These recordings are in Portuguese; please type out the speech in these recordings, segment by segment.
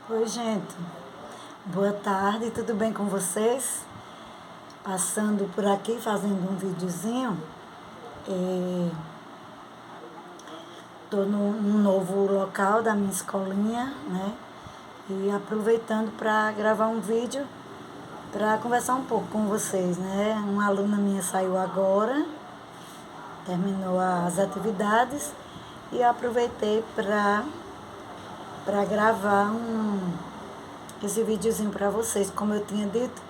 Oi, gente. Boa tarde, tudo bem com vocês? Passando por aqui, fazendo um videozinho. Estou num novo local da minha escolinha, né? E aproveitando para gravar um vídeo para conversar um pouco com vocês, né? Uma aluna minha saiu agora, terminou as atividades e eu aproveitei para gravar esse videozinho para vocês. Como eu tinha dito,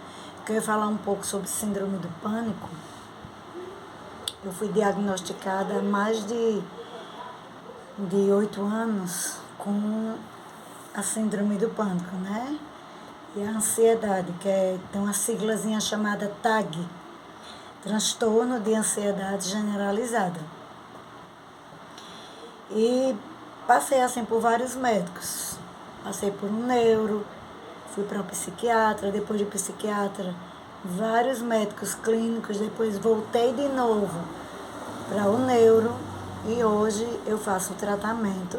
que eu ia falar um pouco sobre síndrome do pânico. Eu fui diagnosticada há mais de 8 anos com a síndrome do pânico, né? E a ansiedade, tem uma siglazinha chamada TAG, transtorno de ansiedade generalizada. E passei assim por vários médicos. Passei por um neuro, fui para um psiquiatra, depois de psiquiatra, vários médicos clínicos, depois voltei de novo para o neuro e hoje eu faço o tratamento,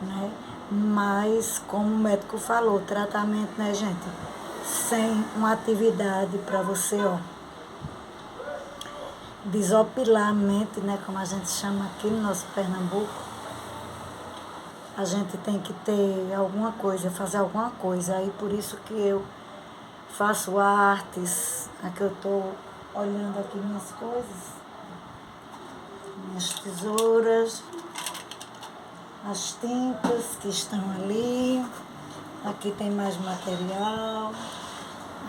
né? Mas, como o médico falou, tratamento, né, gente? Sem uma atividade para você, desopilar a mente, né? Como a gente chama aqui no nosso Pernambuco. A gente tem que ter alguma coisa, fazer alguma coisa. Aí por isso que eu faço artes. Aqui eu estou olhando aqui minhas coisas, minhas tesouras, as tintas que estão ali. Aqui tem mais material.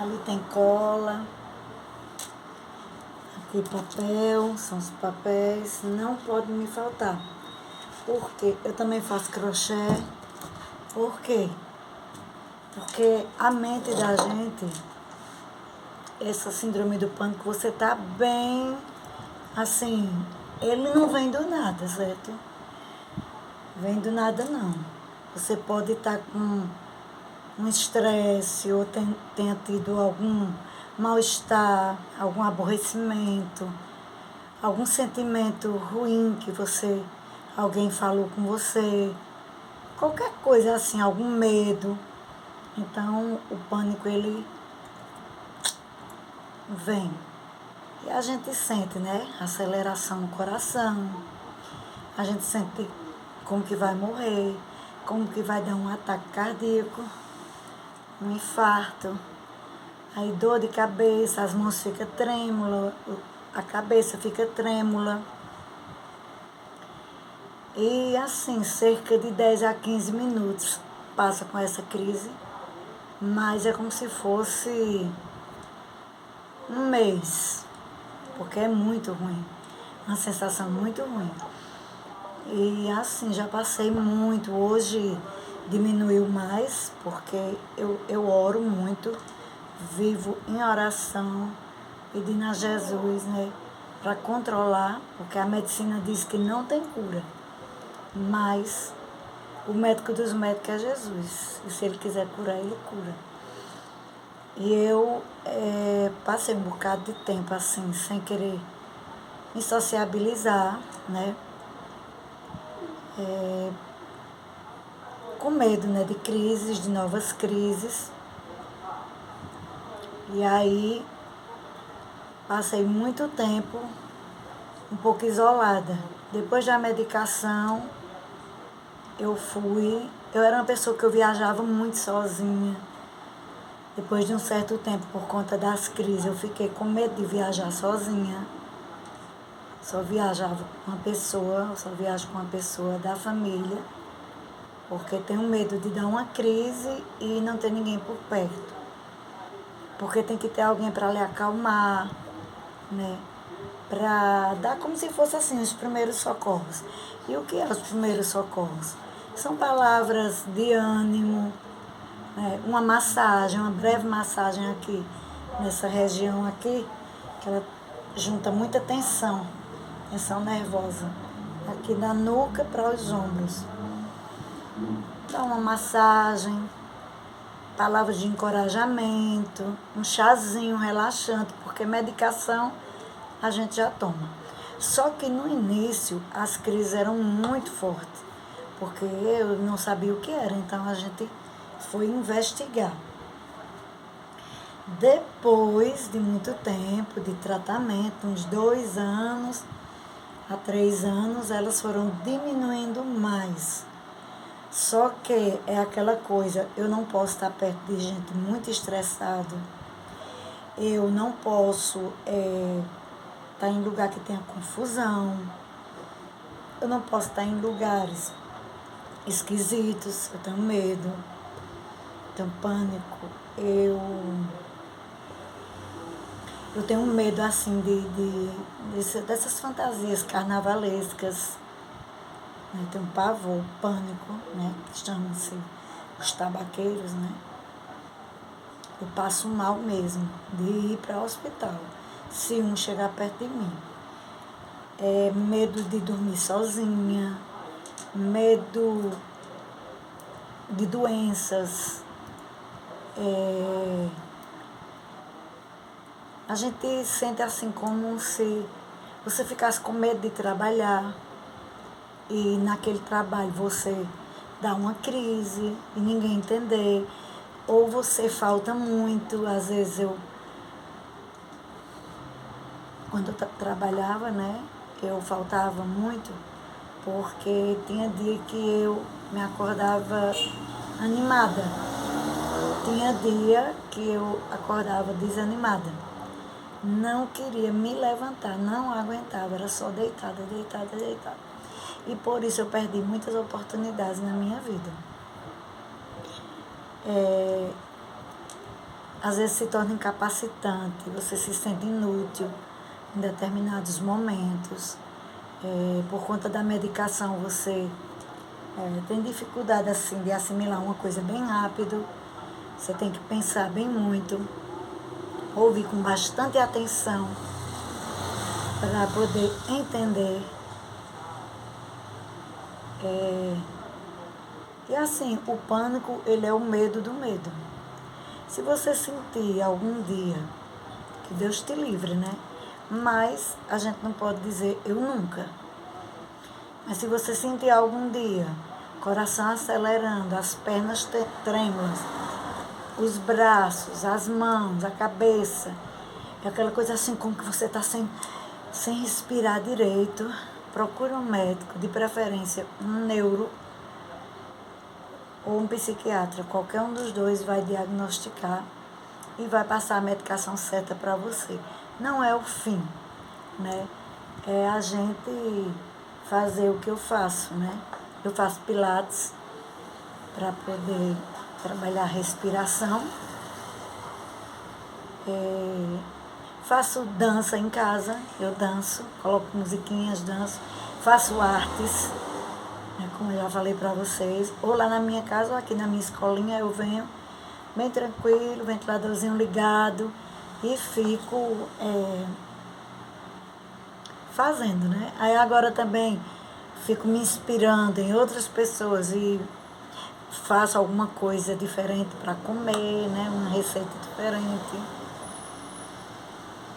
Ali tem cola. Aqui papel, são os papéis. Não pode me faltar. Porque eu também faço crochê. Por quê? Porque a mente da gente, essa síndrome do pânico, você tá bem, assim, ele não vem do nada, certo? Vem do nada não. Você pode estar com um estresse ou tenha tido algum mal-estar, algum aborrecimento, algum sentimento ruim que alguém falou com você, qualquer coisa assim, algum medo. Então, o pânico, ele vem. E a gente sente, né? Aceleração no coração. A gente sente como que vai morrer, como que vai dar um ataque cardíaco, um infarto. Aí dor de cabeça, as mãos ficam trêmulas, a cabeça fica trêmula. E assim, cerca de 10 a 15 minutos passa com essa crise. Mas é como se fosse um mês, porque é muito ruim, uma sensação muito ruim. E assim, já passei muito, hoje diminuiu mais, porque eu oro muito, vivo em oração, pedindo a Jesus, né, para controlar, porque a medicina diz que não tem cura, mas o médico dos médicos é Jesus. E se ele quiser curar, ele cura. E eu passei um bocado de tempo assim, sem querer me sociabilizar, né? Com medo, né, de crises, de novas crises. E aí passei muito tempo um pouco isolada. Depois da medicação, eu era uma pessoa que eu viajava muito sozinha. Depois de um certo tempo, por conta das crises, eu fiquei com medo de viajar sozinha. Só viajava com uma pessoa, só viajo com uma pessoa da família, porque tenho medo de dar uma crise e não ter ninguém por perto. Porque tem que ter alguém para lhe acalmar, né? Para dar como se fosse assim, os primeiros socorros. E o que é os primeiros socorros? São palavras de ânimo, né? Uma massagem, uma breve massagem aqui, nessa região aqui, que ela junta muita tensão nervosa, aqui da nuca para os ombros. Dá uma massagem, palavras de encorajamento, um chazinho relaxante, porque medicação a gente já toma. Só que no início as crises eram muito fortes, porque eu não sabia o que era, então a gente foi investigar. Depois de muito tempo de tratamento, uns 2 anos a 3 anos, elas foram diminuindo mais. Só que é aquela coisa, eu não posso estar perto de gente muito estressada. Eu não posso estar em lugar que tenha confusão. Eu não posso estar em lugares esquisitos. Eu tenho medo, tenho pânico. Eu tenho medo, assim, dessas fantasias carnavalescas. Eu tenho pavor, pânico, né? Que chamam-se os tabaqueiros, né? Eu passo mal mesmo de ir para o hospital, se um chegar perto de mim. Medo de dormir sozinha, medo de doenças. A gente sente assim como se você ficasse com medo de trabalhar e naquele trabalho você dá uma crise e ninguém entender, ou você falta muito. Às vezes quando eu trabalhava, né, eu faltava muito porque tinha dia que eu me acordava animada, tinha dia que eu acordava desanimada. Não queria me levantar, não aguentava, era só deitada. E por isso eu perdi muitas oportunidades na minha vida. Às vezes se torna incapacitante, você se sente inútil em determinados momentos. Por conta da medicação, você tem dificuldade assim, de assimilar uma coisa bem rápido. Você tem que pensar bem muito, ouvir com bastante atenção para poder entender. E assim, o pânico, ele é o medo do medo. Se você sentir algum dia, que Deus te livre, né? Mas a gente não pode dizer eu nunca. Mas se você sentir algum dia, coração acelerando, as pernas trêmulas, os braços, as mãos, a cabeça, é aquela coisa assim como que você está sem respirar direito, procure um médico, de preferência um neuro ou um psiquiatra. Qualquer um dos dois vai diagnosticar e vai passar a medicação certa para você. Não é o fim, né? É a gente fazer o que eu faço, né? Eu faço pilates para poder trabalhar a respiração. Faço dança em casa, eu danço, coloco musiquinhas, danço. Faço artes, né, como eu já falei para vocês. Ou lá na minha casa, ou aqui na minha escolinha, eu venho bem tranquilo, ventiladorzinho ligado e fico fazendo, né? Aí agora também fico me inspirando em outras pessoas e faço alguma coisa diferente para comer, né? Uma receita diferente.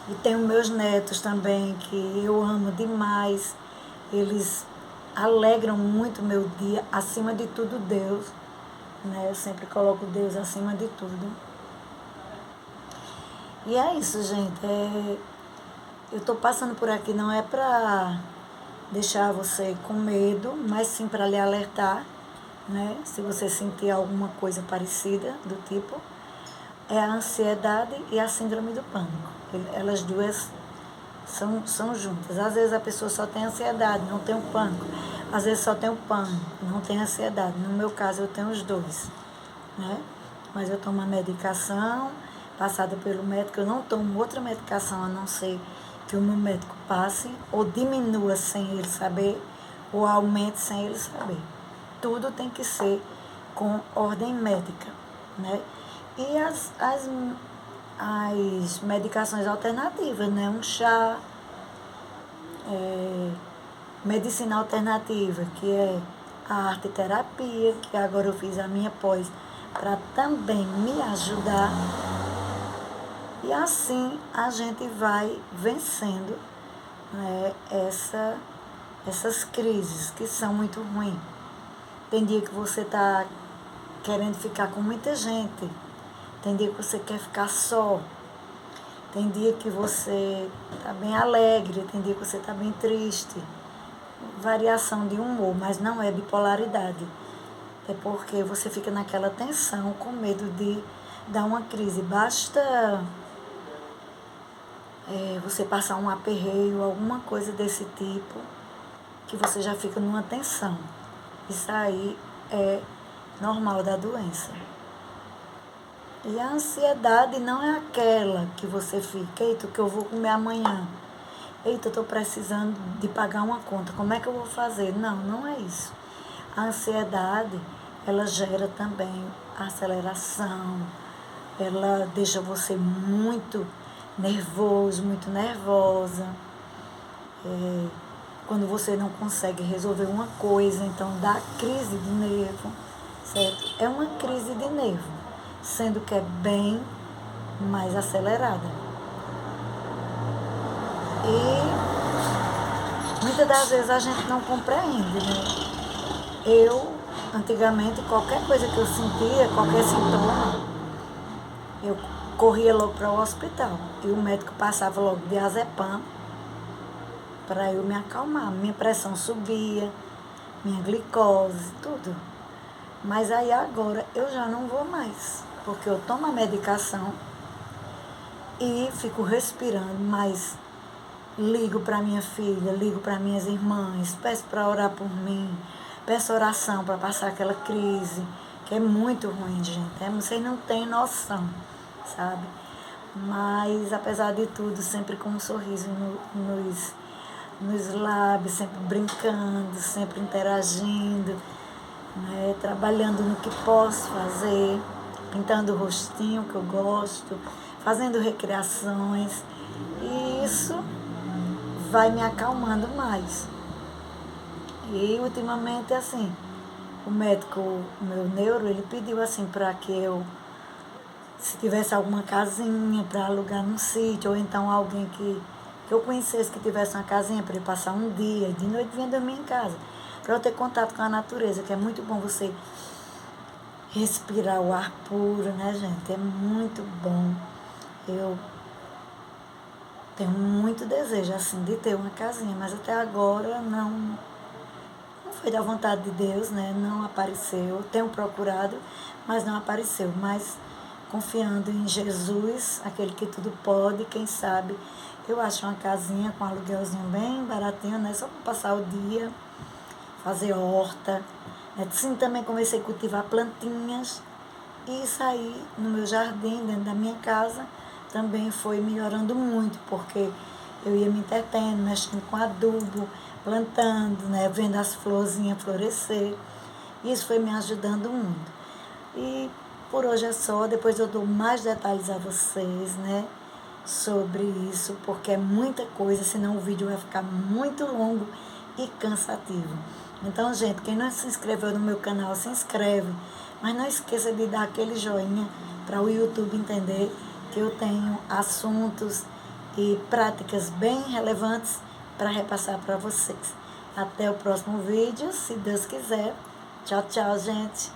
E tenho meus netos também, que eu amo demais. Eles alegram muito o meu dia, acima de tudo Deus, né? Eu sempre coloco Deus acima de tudo. E é isso, gente. Eu estou passando por aqui não é para deixar você com medo, mas sim para lhe alertar, né? Se você sentir alguma coisa parecida do tipo, é a ansiedade e a síndrome do pânico. Elas duas são juntas. Às vezes a pessoa só tem ansiedade, não tem o pânico. Às vezes só tem o pânico, não tem ansiedade. No meu caso, eu tenho os dois, né? Mas eu tomo a medicação passada pelo médico. Eu não tomo outra medicação a não ser que o meu médico passe, ou diminua sem ele saber, ou aumente sem ele saber. Tudo tem que ser com ordem médica, né? E as medicações alternativas, né? Um chá, medicina alternativa, que é a arte-terapia, que agora eu fiz a minha pós para também me ajudar. E assim a gente vai vencendo, né, essas crises que são muito ruins. Tem dia que você está querendo ficar com muita gente. Tem dia que você quer ficar só. Tem dia que você está bem alegre, tem dia que você está bem triste. Variação de humor, mas não é bipolaridade. É porque você fica naquela tensão, com medo de dar uma crise. Basta você passar um aperreio, alguma coisa desse tipo, que você já fica numa tensão. Isso aí é normal da doença. E a ansiedade não é aquela que você fica, eita, o que eu vou comer amanhã? Eita, eu estou precisando de pagar uma conta, como é que eu vou fazer? Não, não é isso. A ansiedade, ela gera também aceleração, ela deixa você muito nervoso, muito nervosa. Quando você não consegue resolver uma coisa, então dá crise de nervo, certo? É uma crise de nervo, sendo que é bem mais acelerada. E muitas das vezes a gente não compreende, né? Eu, antigamente, qualquer coisa que eu sentia, qualquer sintoma, eu corria logo para o hospital. E o médico passava logo diazepam para eu me acalmar. Minha pressão subia, minha glicose, tudo. Mas aí agora eu já não vou mais, porque eu tomo a medicação e fico respirando, mas ligo para minha filha, ligo para minhas irmãs, peço para orar por mim, peço oração para passar aquela crise, que é muito ruim, gente. Vocês não têm noção, sabe? Mas, apesar de tudo, sempre com um sorriso nos lábios, sempre brincando, sempre interagindo, né? Trabalhando no que posso fazer, pintando o rostinho que eu gosto, fazendo recreações. E isso vai me acalmando mais. E ultimamente, assim, o médico, o meu neuro, ele pediu assim para que eu, se tivesse alguma casinha para alugar num sítio, ou então alguém que eu conhecesse que tivesse uma casinha para ir passar um dia, de noite vinha dormir em casa, para eu ter contato com a natureza, que é muito bom você respirar o ar puro, né, gente? É muito bom. Eu tenho muito desejo, assim, de ter uma casinha, mas até agora não foi da vontade de Deus, né? Não apareceu. Tenho procurado, mas não apareceu. Mas confiando em Jesus, aquele que tudo pode, quem sabe eu acho uma casinha com aluguelzinho bem baratinho, né? Só para passar o dia, fazer horta. Sim, também comecei a cultivar plantinhas. E isso aí no meu jardim, dentro da minha casa, também foi melhorando muito, porque eu ia me entretendo, mexendo com adubo, plantando, né, vendo as florzinhas florescer. Isso foi me ajudando muito. E por hoje é só, depois eu dou mais detalhes a vocês, né, sobre isso, porque é muita coisa, senão o vídeo vai ficar muito longo e cansativo. Então, gente, quem não se inscreveu no meu canal, se inscreve, mas não esqueça de dar aquele joinha para o YouTube entender que eu tenho assuntos e práticas bem relevantes para repassar para vocês. Até o próximo vídeo, se Deus quiser. Tchau, tchau, gente.